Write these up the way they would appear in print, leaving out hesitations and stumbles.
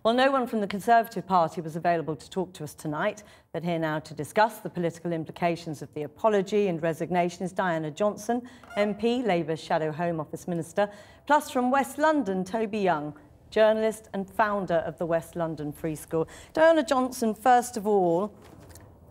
Well, no one from the Conservative Party was available to talk to us tonight, but here now to discuss the political implications of the apology and resignation is Diana Johnson, MP, Labour's Shadow Home Office Minister, plus from West London, Toby Young, journalist and founder of the West London Free School. Diana Johnson, first of all,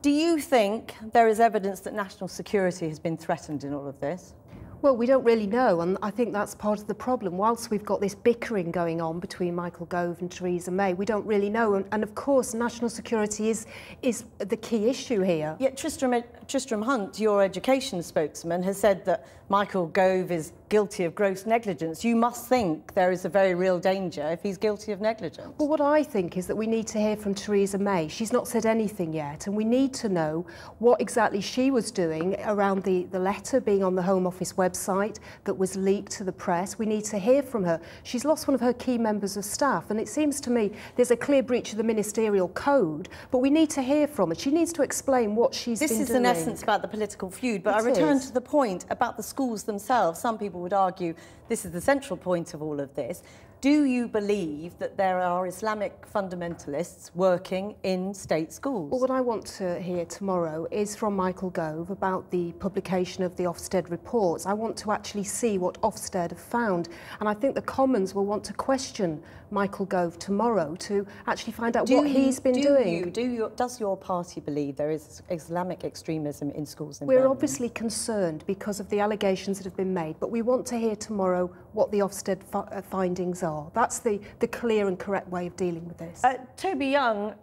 do you think there is evidence that national security has been threatened in all of this? Well, we don't really know, and I think that's part of the problem. Whilst we've got this bickering going on between Michael Gove and Theresa May, we don't really know. And of course, national security is the key issue here. Yet Tristram Hunt, your education spokesman, has said that Michael Gove is guilty of gross negligence. You must think there is a very real danger if he's guilty of negligence. Well, what I think is that we need to hear from Theresa May. She's not said anything yet, and we need to know what exactly she was doing around the letter being on the Home Office website that was leaked to the press. We need to hear from her. She's lost one of her key members of staff, and it seems to me there's a clear breach of the ministerial code, but we need to hear from her. She needs to explain what she's been doing. This is in essence about the political feud, but I return to the point about the schools themselves. Some people would argue this is the central point of all of this. Do you believe that there are Islamic fundamentalists working in state schools? Well, what I want to hear tomorrow is from Michael Gove about the publication of the Ofsted reports. I want to actually see what Ofsted have found, and I think the Commons will want to question Michael Gove tomorrow to actually find out what he's been doing. Does your party believe there is Islamic extremism in schools in We're Birmingham? obviously concerned because of the allegations that have been made, but we want to hear tomorrow what the Ofsted findings are. That's the clear and correct way of dealing with this. Toby Young,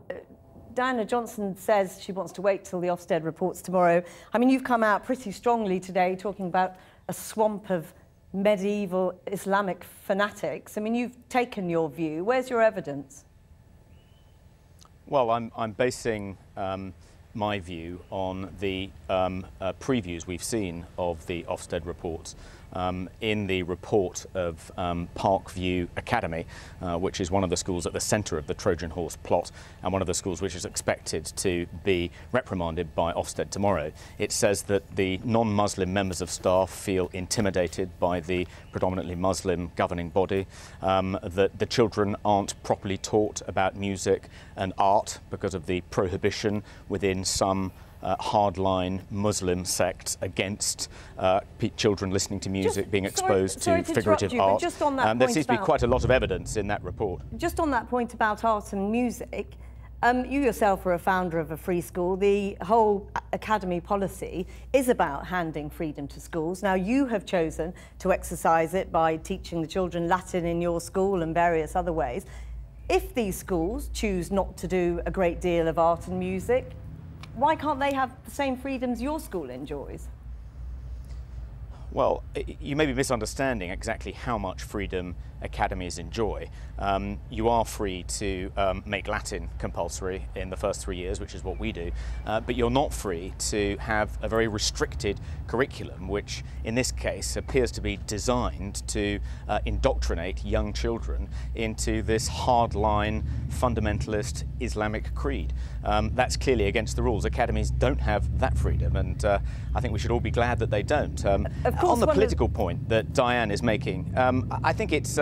Diana Johnson says she wants to wait till the Ofsted reports tomorrow. I mean, you've come out pretty strongly today talking about a swamp of medieval Islamic fanatics. I mean, you've taken your view. Where's your evidence? Well, I'm basing my view on the previews we've seen of the Ofsted reports. In the report of Parkview Academy, which is one of the schools at the centre of the Trojan Horse plot and one of the schools which is expected to be reprimanded by Ofsted tomorrow, it says that the non-Muslim members of staff feel intimidated by the predominantly Muslim governing body, that the children aren't properly taught about music and art because of the prohibition within some hardline Muslim sects against children listening to music, being exposed to figurative art. There seems to be quite a lot of evidence in that report. Just on that point about art and music, you yourself are a founder of a free school. The whole academy policy is about handing freedom to schools. Now, you have chosen to exercise it by teaching the children Latin in your school and various other ways. If these schools choose not to do a great deal of art and music, why can't they have the same freedoms your school enjoys? Well, you may be misunderstanding exactly how much freedom academies enjoy. You are free to make Latin compulsory in the first 3 years, which is what we do, but you're not free to have a very restricted curriculum, which in this case appears to be designed to indoctrinate young children into this hardline fundamentalist Islamic creed. That's clearly against the rules. Academies don't have that freedom, and I think we should all be glad that they don't. On the political point that Diane is making, I think it's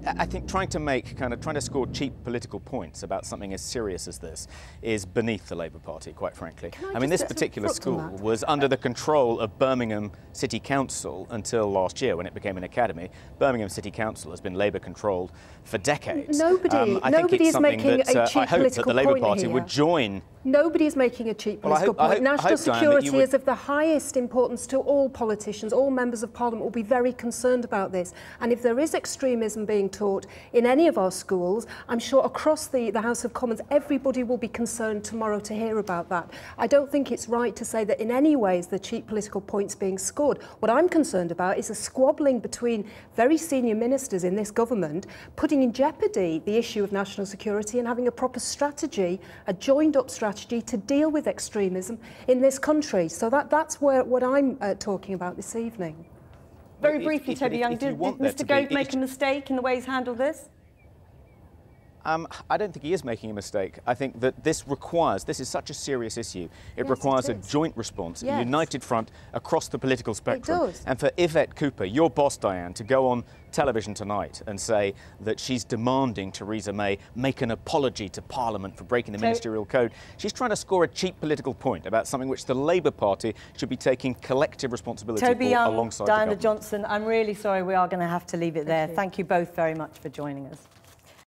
I think trying to score cheap political points about something as serious as this is beneath the Labour Party, quite frankly. I mean, this particular school was under the control of Birmingham City Council until last year when it became an academy. Birmingham City Council has been Labour controlled for decades. Nobody is making a cheap political point. I hope that the Labour Party would join. Nobody is making a cheap political point. National security is of the highest importance to all politicians. All members of Parliament will be very concerned about this. And if there is extremism being taught in any of our schools, I'm sure across the House of Commons, everybody will be concerned tomorrow to hear about that. I don't think it's right to say that in any way is the cheap political points being scored. What I'm concerned about is a squabbling between very senior ministers in this government, putting in jeopardy the issue of national security and having a proper strategy, a joined-up strategy to deal with extremism in this country. So that's what I'm talking about this evening. Very briefly, Toby Young, did Mr Gove make a mistake in the way he's handled this? I don't think he is making a mistake. I think that this is such a serious issue. It requires a joint response, a united front across the political spectrum. It does. And for Yvette Cooper, your boss, Diane, to go on television tonight and say that she's demanding Theresa May make an apology to Parliament for breaking the ministerial code, she's trying to score a cheap political point about something which the Labour Party should be taking collective responsibility Toby for Young, alongside Diana the government. Johnson, I'm really sorry we are going to have to leave it there. Thank you both very much for joining us.